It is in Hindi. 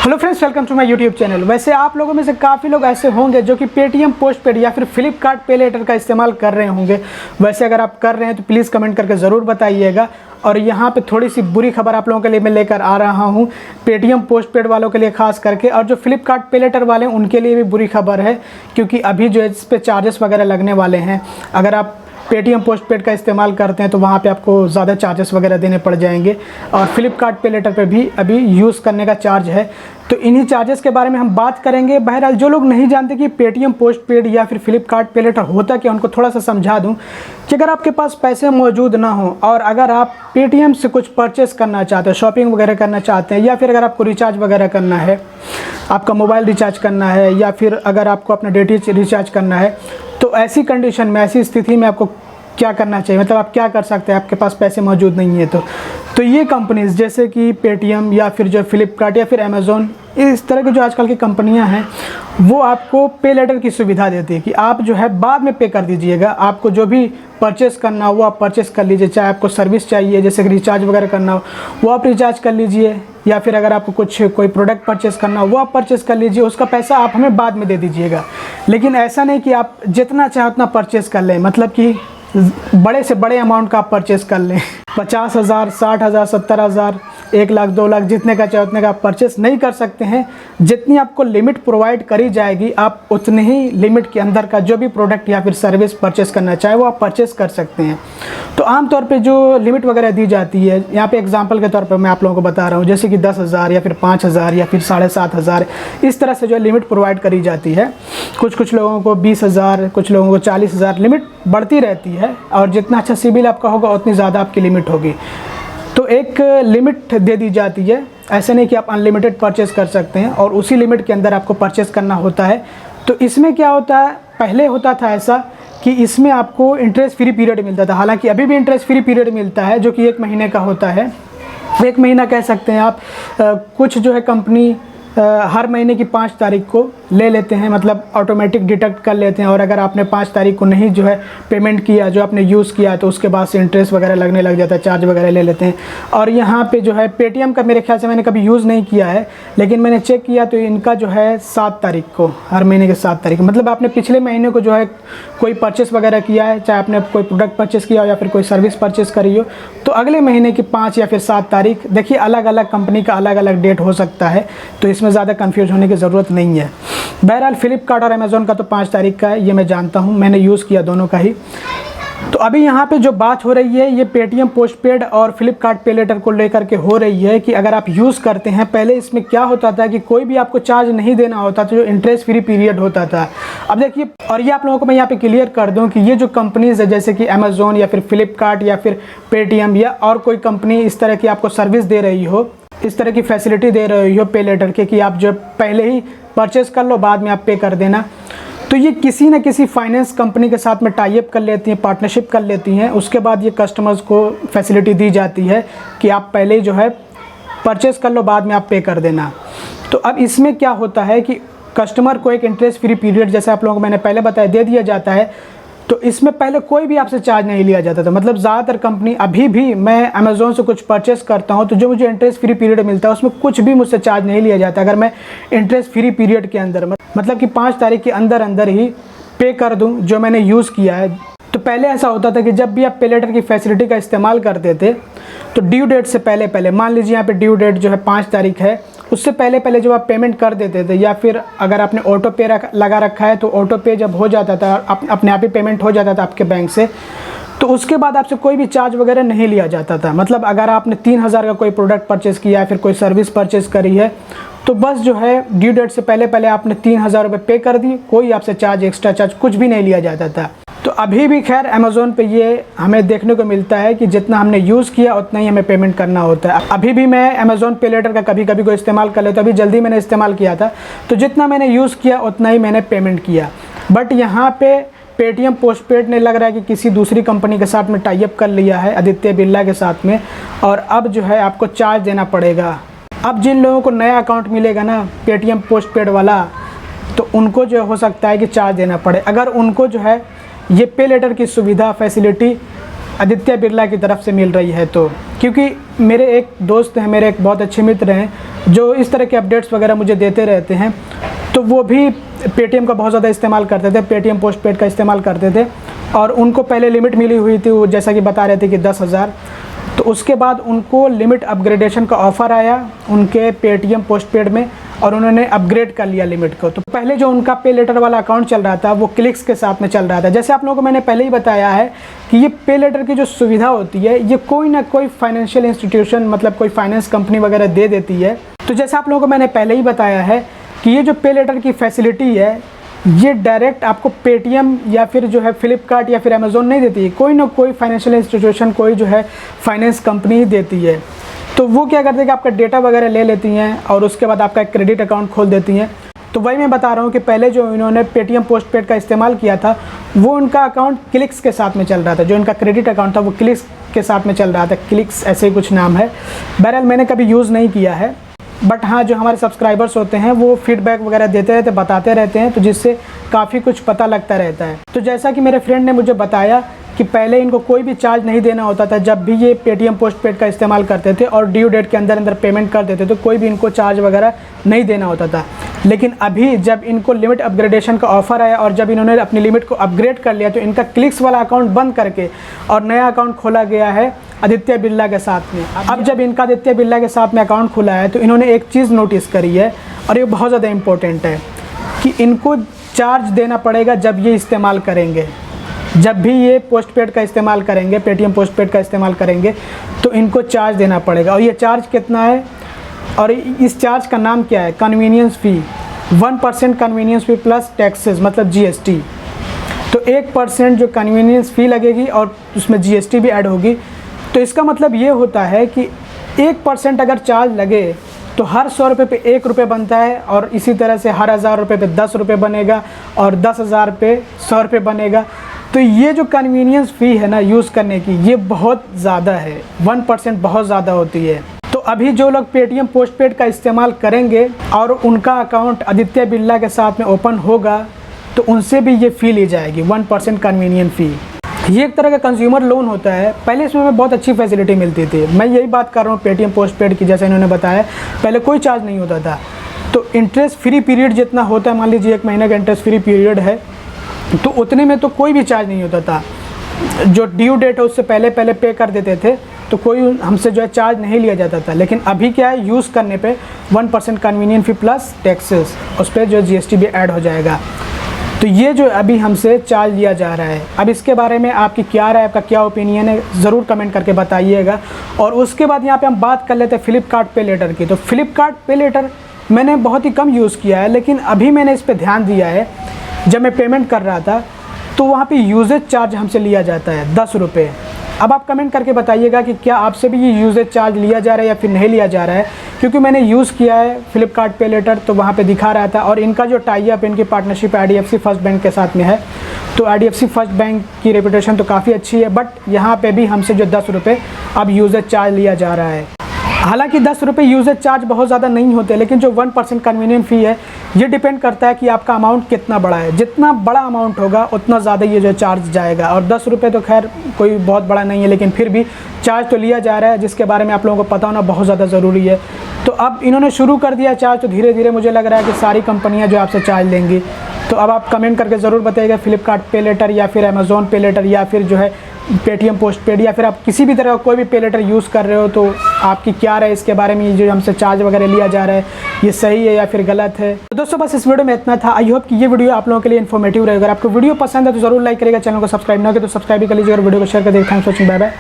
Hello friends, welcome to my YouTube channel. वैसे आप लोगों में से काफ़ी लोग ऐसे होंगे जो कि पेटीएम पोस्टपेड या फिर फ्लिपकार्ट पे लेटर का इस्तेमाल कर रहे होंगे। वैसे अगर आप कर रहे हैं तो प्लीज़ कमेंट करके ज़रूर बताइएगा। और यहाँ पे थोड़ी सी बुरी खबर आप लोगों के लिए मैं लेकर आ रहा हूँ, पेटीएम पोस्टपेड वालों के लिए खास करके, और जो फ्लिपकार्ट पे लेटर वाले हैं उनके लिए भी बुरी खबर है, क्योंकि अभी जो है इस पर चार्जेस वगैरह लगने वाले हैं। अगर आप पेटीएम पोस्टपेड का इस्तेमाल करते हैं तो वहाँ पे आपको ज़्यादा चार्जेस वगैरह देने पड़ जाएंगे, और फ्लिपकार्ट पे लेटर पे भी अभी यूज़ करने का चार्ज है। तो इन्हीं चार्जेस के बारे में हम बात करेंगे। बहरहाल जो लोग नहीं जानते कि पेटीएम पोस्टपेड या फिर फ्लिपकार्ट पे लेटर होता क्या, उनको थोड़ा सा समझा दूं कि अगर आपके पास पैसे मौजूद ना हो और अगर आप पेटीएम से कुछ परचेस करना चाहते हैं, शॉपिंग वगैरह करना चाहते हैं, या फिर अगर आपको रिचार्ज वगैरह करना है, आपका मोबाइल रिचार्ज करना है, या फिर अगर आपको अपना डेटा रिचार्ज करना है, तो ऐसी कंडीशन में, ऐसी स्थिति में आपको क्या करना चाहिए, मतलब आप क्या कर सकते हैं आपके पास पैसे मौजूद नहीं है तो ये कंपनीज़ जैसे कि पेटीएम या फिर जो फ्लिपकार्ट या फिर अमेज़ॉन, इस तरह की जो आजकल की कंपनियां हैं, वो आपको पे लेटर की सुविधा देती है कि आप जो है बाद में पे कर दीजिएगा। आपको जो भी परचेस करना हो वो आप परचेस कर लीजिए। चाहे आपको सर्विस चाहिए, जैसे कि रिचार्ज वगैरह करना हो वो आप रिचार्ज कर लीजिए, या फिर अगर आपको कोई प्रोडक्ट परचेस करना हो वो आप परचेस कर लीजिए। उसका पैसा आप हमें बाद में दे दीजिएगा। लेकिन ऐसा नहीं कि आप जितना चाहे उतना परचेस कर लें, मतलब कि बड़े से बड़े अमाउंट का आप परचेस कर लें। 50,000, 60,000, 70,000, 1 लाख, 2 लाख, जितने का चाहे उतने का आप परचेस नहीं कर सकते हैं। जितनी आपको लिमिट प्रोवाइड करी जाएगी, आप उतने ही लिमिट के अंदर का जो भी प्रोडक्ट या फिर सर्विस परचेस करना चाहे वो आप परचेस कर सकते हैं। तो आमतौर पे जो लिमिट वगैरह दी जाती है, यहाँ पे एग्जांपल के तौर पर मैं आप लोगों को बता रहा हूँ, जैसे कि 10,000 या फिर 5,000 या फिर 7,500, इस तरह से जो है लिमिट प्रोवाइड करी जाती है। कुछ लोगों को 20,000, कुछ लोगों को 40,000, लिमिट बढ़ती रहती है, और जितना अच्छा सिबिल आपका होगा उतनी ज़्यादा आपकी लिमिट होगी। तो एक लिमिट दे दी जाती है, ऐसे नहीं कि आप अनलिमिटेड परचेस कर सकते हैं, और उसी लिमिट के अंदर आपको परचेस करना होता है। तो इसमें क्या होता है, पहले होता था ऐसा कि इसमें आपको इंटरेस्ट फ्री पीरियड मिलता था। हालांकि अभी भी इंटरेस्ट फ्री पीरियड मिलता है, जो कि 1 महीने का होता है। 1 महीना कह सकते हैं आप। कुछ जो है कंपनी हर महीने की 5 तारीख को ले लेते हैं, मतलब ऑटोमेटिक डिडक्ट कर लेते हैं। और अगर आपने 5 तारीख को नहीं जो है पेमेंट किया, जो आपने यूज़ किया, तो उसके बाद से इंटरेस्ट वगैरह लगने लग जाता है, चार्ज वगैरह ले लेते हैं। और यहाँ पे जो है पेटीएम का मेरे ख्याल से मैंने कभी यूज़ नहीं किया है, लेकिन मैंने चेक किया तो इनका जो है 7 तारीख को, हर महीने के 7 तारीख, मतलब आपने पिछले महीने को जो है कोई परचेस वगैरह किया है, चाहे आपने कोई प्रोडक्ट परचेस किया हो या फिर कोई सर्विस परचेस करी हो, तो अगले महीने की 5 या फिर 7 तारीख, देखिए अलग अलग कंपनी का अलग अलग डेट हो सकता है, तो इसमें ज़्यादा कंफ्यूज होने की ज़रूरत नहीं है। बहरहाल फ्लिपकार्ट और अमेज़ॉन का तो 5 तारीख का है, ये मैं जानता हूँ, मैंने यूज़ किया दोनों का ही। तो अभी यहाँ पे जो बात हो रही है ये पेटीएम पोस्टपेड और फ्लिपकार्ट पे लेटर को लेकर के हो रही है कि अगर आप यूज़ करते हैं, पहले इसमें क्या होता था कि कोई भी आपको चार्ज नहीं देना होता था, जो इंटरेस्ट फ्री पीरियड होता था। अब देखिए, और ये आप लोगों को मैं यहाँ पे क्लियर कर दूँ कि ये जो कंपनीज़ है, जैसे कि अमेज़ॉन या फिर फ्लिपकार्ट या फिर पेटीएम या और कोई कंपनी इस तरह की आपको सर्विस दे रही हो, इस तरह की फैसिलिटी दे रही हो पे लेटर के, कि आप जो पहले ही परचेस कर लो, बाद में आप पे कर देना, तो ये किसी न किसी फाइनेंस कंपनी के साथ में टाई अप कर लेती हैं, पार्टनरशिप कर लेती हैं। उसके बाद ये कस्टमर्स को फैसिलिटी दी जाती है कि आप पहले ही जो है परचेस कर लो, बाद में आप पे कर देना। तो अब इसमें क्या होता है कि कस्टमर को एक इंटरेस्ट फ्री पीरियड, जैसे आप लोगों को मैंने पहले बताया, दे दिया जाता है। तो इसमें पहले कोई भी आपसे चार्ज नहीं लिया जाता था। मतलब ज़्यादातर कंपनी, अभी भी मैं अमेज़ॉन से कुछ परचेस करता हूं तो जो मुझे इंटरेस्ट फ्री पीरियड मिलता है उसमें कुछ भी मुझसे चार्ज नहीं लिया जाता, अगर मैं इंटरेस्ट फ्री पीरियड के अंदर, मतलब कि 5 तारीख के अंदर अंदर ही पे कर दूं जो मैंने यूज़ किया है। तो पहले ऐसा होता था कि जब भी आप पे लेटर की फैसिलिटी का इस्तेमाल करते थे तो ड्यू डेट से पहले, मान लीजिए यहाँ पे ड्यू डेट जो है 5 तारीख है, उससे पहले जब आप पेमेंट कर देते थे, या फिर अगर आपने ऑटो पे लगा रखा है तो ऑटो पे जब हो जाता था, अपने आप ही पेमेंट हो जाता था आपके बैंक से, तो उसके बाद आपसे कोई भी चार्ज वगैरह नहीं लिया जाता था। मतलब अगर आपने 3,000 का कोई प्रोडक्ट परचेस किया है, फिर कोई सर्विस परचेस करी है, तो बस जो है ड्यू डेट से पहले आपने 3,000 रुपये पे कर दी, कोई आपसे चार्ज, एक्स्ट्रा चार्ज कुछ भी नहीं लिया जाता था। तो अभी भी खैर अमेज़ॉन पे ये हमें देखने को मिलता है कि जितना हमने यूज़ किया उतना ही हमें पेमेंट करना होता है। अभी भी मैं अमेज़ॉन पे लेटर का कभी कभी को इस्तेमाल कर लेता, अभी जल्दी मैंने इस्तेमाल किया था, तो जितना मैंने यूज़ किया उतना ही मैंने पेमेंट किया। बट यहाँ पे पेटीएम पोस्टपेड ने लग रहा है कि किसी दूसरी कंपनी के साथ में टाई अप कर लिया है, आदित्य बिरला के साथ में, और अब जो है आपको चार्ज देना पड़ेगा। अब जिन लोगों को नया अकाउंट मिलेगा ना पेटीएम पोस्टपेड वाला, तो उनको जो हो सकता है कि चार्ज देना पड़े, अगर उनको जो है ये पे लेटर की सुविधा, फैसिलिटी आदित्य बिरला की तरफ से मिल रही है तो। क्योंकि मेरे एक दोस्त हैं, मेरे एक बहुत अच्छे मित्र हैं जो इस तरह के अपडेट्स वगैरह मुझे देते रहते हैं, तो वो भी पेटीएम का बहुत ज़्यादा इस्तेमाल करते थे, पेटीएम पोस्टपेड का इस्तेमाल करते थे। और उनको पहले लिमिट मिली हुई थी, वो जैसा कि बता रहे थे कि 10,000। तो उसके बाद उनको लिमिट अपग्रेडेशन का ऑफ़र आया उनके पेटीएम पोस्टपेड में, और उन्होंने अपग्रेड कर लिया लिमिट को। तो पहले जो उनका पे लेटर वाला अकाउंट चल रहा था वो क्लिक्स के साथ में चल रहा था। जैसे आप लोगों को मैंने पहले ही बताया है कि ये पे लेटर की जो सुविधा होती है ये कोई ना कोई फाइनेंशियल इंस्टीट्यूशन, मतलब कोई फाइनेंस कंपनी वगैरह दे देती है। तो जैसे आप लोगों को मैंने पहले ही बताया है कि ये जो पे लेटर की फैसिलिटी है ये डायरेक्ट आपको पेटीएम या फिर जो है फ्लिपकार्ट या फिर अमेज़ोन नहीं देती है, कोई ना कोई फाइनेंशियल इंस्टीट्यूशन, कोई जो है फाइनेंस कंपनी ही देती है। तो वो क्या करते हैं कि आपका डेटा वगैरह ले लेती हैं और उसके बाद आपका एक क्रेडिट अकाउंट खोल देती हैं। तो वही मैं बता रहा हूँ कि पहले जो इन्होंने पेटीएम पोस्टपेड का इस्तेमाल किया था वो उनका अकाउंट क्लिक्स के साथ में चल रहा था। जो इनका क्रेडिट अकाउंट था वो क्लिक्स के साथ में चल रहा था, क्लिक्स ऐसे ही कुछ नाम है। बहरहाल मैंने कभी यूज़ नहीं किया है, बट हाँ जो हमारे सब्सक्राइबर्स होते हैं वो फीडबैक वगैरह देते रहते, बताते रहते हैं, तो जिससे काफ़ी कुछ पता लगता रहता है। तो जैसा कि मेरे फ्रेंड ने मुझे बताया कि पहले इनको कोई भी चार्ज नहीं देना होता था जब भी ये पेटीएम पोस्टपेड का इस्तेमाल करते थे, और ड्यू डेट के अंदर पेमेंट कर देते थे, तो कोई भी इनको चार्ज वगैरह नहीं देना होता था। लेकिन अभी जब इनको लिमिट अपग्रेडेशन का ऑफ़र आया और जब इन्होंने अपनी लिमिट को अपग्रेड कर लिया, तो इनका क्लिक्स वाला अकाउंट बंद करके और नया अकाउंट खोला गया है आदित्य बिरला के साथ में। अब जब इनका आदित्य बिरला के साथ में अकाउंट खुला है तो इन्होंने एक चीज़ नोटिस करी है, और ये बहुत ज़्यादा इम्पोर्टेंट है, कि इनको चार्ज देना पड़ेगा जब ये इस्तेमाल करेंगे। जब भी ये पोस्टपेड का इस्तेमाल करेंगे, पेटीएम पोस्टपेड का इस्तेमाल करेंगे, तो इनको चार्ज देना पड़ेगा। और ये चार्ज कितना है, और इस चार्ज का नाम क्या है? कन्वीनियंस फ़ी। 1% कन्वीनियंस फ़ी प्लस टैक्सेस, मतलब GST। तो 1% जो कन्वीनियंस फ़ी लगेगी और उसमें GST भी ऐड होगी। तो इसका मतलब ये होता है कि 1% अगर चार्ज लगे तो हर 100 रुपये पे 1 रुपये बनता है, और इसी तरह से हर 1000 रुपये पे 10 रुपये बनेगा, और 10,000 पे 100 रुपये बनेगा। तो ये जो कन्वीनियंस फ़ी है ना यूज़ करने की, ये बहुत ज़्यादा है, 1% बहुत ज़्यादा होती है। तो अभी जो लोग पेटीएम पोस्टपेड का इस्तेमाल करेंगे और उनका अकाउंट आदित्य बिरला के साथ में ओपन होगा, तो उनसे भी ये फ़ी ली जाएगी, 1% कन्वीनियंस फ़ी। ये एक तरह का कंज्यूमर लोन होता है। पहले इसमें हमें बहुत अच्छी फैसिलिटी मिलती थी। मैं यही बात कर रहा हूँ पेटीएम पोस्टपेड की, जैसे इन्होंने बताया पहले कोई चार्ज नहीं होता था। तो इंटरेस्ट फ्री पीरियड जितना होता है, मान लीजिए 1 महीने का इंटरेस्ट फ्री पीरियड है, तो उतने में तो कोई भी चार्ज नहीं होता था। जो ड्यू डेट है उससे पहले पहले पे कर देते थे, तो कोई हमसे जो है चार्ज नहीं लिया जाता था। लेकिन अभी क्या है, यूज़ करने पे 1% कन्वीनियंस फ़ी प्लस टैक्सेस, उस पर जो GST भी ऐड हो जाएगा। तो ये जो अभी हमसे चार्ज लिया जा रहा है, अब इसके बारे में आपकी क्या राय, आपका क्या ओपिनियन है, ज़रूर कमेंट करके बताइएगा। और उसके बाद यहाँ पे हम बात कर लेते हैं फ्लिपकार्ट पे लेटर की। तो फ्लिपकार्ट पे लेटर मैंने बहुत ही कम यूज़ किया है, लेकिन अभी मैंने इस पर ध्यान दिया है। जब मैं पेमेंट कर रहा था तो वहाँ पे यूजेज चार्ज हमसे लिया जाता है 10 रुपये। अब आप कमेंट करके बताइएगा कि क्या आपसे भी ये यूजेज चार्ज लिया जा रहा है या फिर नहीं लिया जा रहा है, क्योंकि मैंने यूज़ किया है फ्लिपकार्ट पे लेटर, तो वहाँ पे दिखा रहा था। और इनका जो टाई अप, इनकी पार्टनरशिप IDFC फर्स्ट बैंक के साथ में है, तो IDFC फर्स्ट बैंक की रेपुटेशन तो काफ़ी अच्छी है, बट यहाँ पे भी हमसे जो 10 रुपये अब यूजेज चार्ज लिया जा रहा है। हालांकि 10 रुपये यूजेज चार्ज बहुत ज़्यादा नहीं होते, लेकिन जो 1% कन्वीनियंस फ़ी है ये डिपेंड करता है कि आपका अमाउंट कितना बड़ा है। जितना बड़ा अमाउंट होगा उतना ज़्यादा ये जो चार्ज जाएगा। और 10 रुपये तो खैर कोई बहुत बड़ा नहीं है, लेकिन फिर भी चार्ज तो लिया जा रहा है, जिसके बारे में आप लोगों को पता होना बहुत ज़्यादा ज़रूरी है। तो अब इन्होंने शुरू कर दिया चार्ज, तो धीरे धीरे मुझे लग रहा है कि सारी कंपनियाँ जो आपसे चार्ज लेंगी। तो अब आप कमेंट करके ज़रूर बताइएगा फ्लिपकार्ट पे लेटर या फिर अमेज़ोन पे लेटर या फिर जो है पेटीएम पोस्टपेड, या फिर आप किसी भी तरह का कोई भी पे लेटर यूज़ कर रहे हो, तो आपकी क्या राय इसके बारे में, जो हमसे चार्ज वगैरह लिया जा रहा है ये सही है या फिर गलत है। तो दोस्तों बस इस वीडियो में इतना था। आई होप कि ये वीडियो आप लोगों के लिए इन्फॉर्मेटिव रहेगा। अगर आपको वीडियो पसंद है तो जरूर लाइक करिएगा, चैनल को सब्सक्राइब ना करें तो सब्सक्राइब भी कर लीजिएगा और वीडियो को शेयर कर दीजिए। Thanks for watching, bye bye.